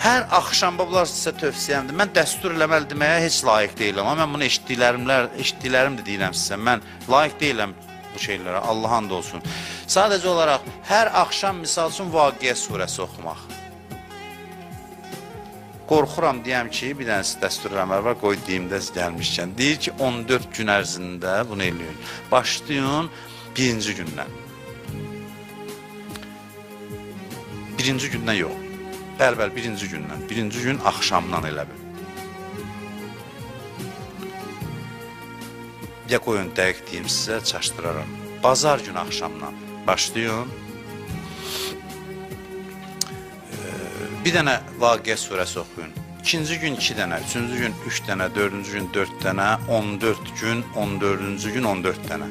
Hər axşam bunlar sizə tövsiyəmdir. Mən dəstur eləməli deməyə heç layiq deyiləm. Amma mən bunu eşitdiklərim də deyirəm sizə. Mən layiq deyiləm bu şeylərə. Allah and olsun. Sadəcə olaraq hər axşam misal üçün Vaqiə surəsi oxumaq. Qorxuram deyəm ki, bir dənə dəstur eləməli var, qoy deyim də gəlmişkən. Deyir ki, 14 gün ərzində bunu eləyin. Başlayın birinci gündən. Birinci gündən yox. Bəli, birinci gündən. Birinci gün axşamdan elə bil. Ya qoyun dəqiq deyim sizə, çaşdıraram. Bazar gün axşamdan başlayın. Bir dənə Vaqiə surəsi oxuyun. İkinci gün 2 dənə, üçüncü gün 3 dənə, dördüncü gün 4 dənə, 14 gün, 14-cü gün 14 dənə.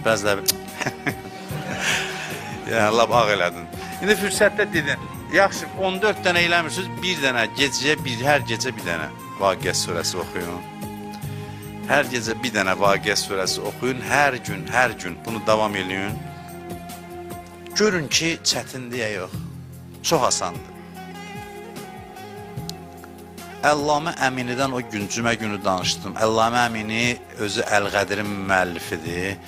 Bəziləri... Yəni, lab ağ elədin. İndi fürsətdə dedin, yaxşı 14 dənə eləmirsiniz, bir dənə, hər gecə bir dənə Vaqiə surəsi oxuyun. Hər gecə bir dənə Vaqiə surəsi oxuyun, hər gün bunu davam eləyin. Görün ki, çətinliyə yox. Çox asandır. Əllamə Əminidən o gün, cümə günü danışdım. Əllamə Əmini özü Əl-Qədirin müəllifidir.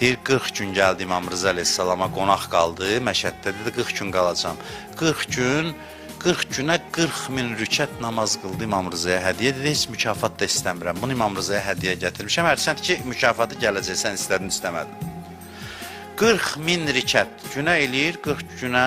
Deyir, 40 gün gəldi İmam Rıza Aleyhisselama qonaq qaldı. Məşəddə dedi, 40 gün qalacam. 40 günə 40 min rükət namaz qıldı İmam Rızaya hədiyyə. Dedi, heç mükafat da istəmirəm. Bunu İmam Rızaya hədiyyə gətirmişəm. Hərçənd ki, mükafatı gələcək, sən istədin, istəmədin. 40 min rükət günə eləyir, 40 günə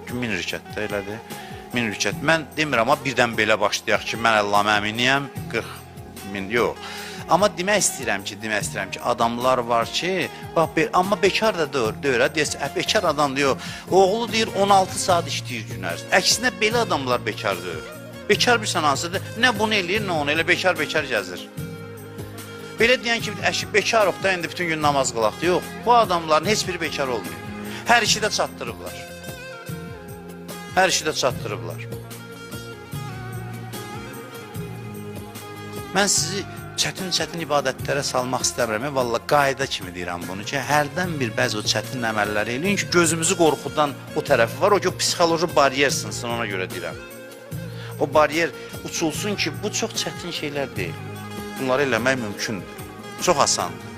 1000 rükətdə elədir. 1000 rükət. Mən demirəm, amma birdən belə başlayaq ki, mən Əllamə Əminiyəm, 40 min, yox. Amma demək istəyirəm ki, adamlar var ki, bax, amma bekar da deyir, deyəsə, bekar adam deyir, oğlu deyir, 16 saat işləyir gün ərzində. Əksinə, belə adamlar bekar deyir. Bekar bir sən hansıdır, nə bunu eləyir, nə onu, elə bekar gəzir. Belə deyən ki, bekarıq da, indi bütün gün namaz qılaqdır. Yox, bu adamların heç biri bekar olmuyor. Hər işi də çatdırıblar. Hər işi də çatdırıblar. Mən sizi çətin ibadətlərə salmaq istəmirəm. Valla qayda kimi deyirəm bunu ki, hərdən bir bəzi o çətin əməlləri eləyin ki, gözümüzü qorxudan o tərəfi var. O ki, psixoloji baryer sınsın, ona görə deyirəm. O baryer uçulsun ki, bu çox çətin şeylər deyil. Bunları eləmək mümkündür. Çox asandır.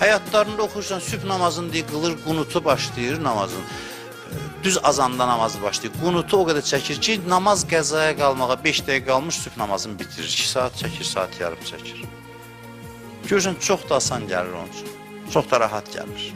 Həyatlarında oxuyursan, sübh namazını deyir, qılır, qunutu başlayır namazın. Düz azanda namazı başlayır. Qunutu o qədər çəkir ki, namaz qəzaya qalmağa 5 dəqiqə qalmış, sübh namazını bitirir. 2 saat çəkir, saat yarım çəkir. Görürsən, çox da asan gəlir onun üçün. Çox da rahat gəlir.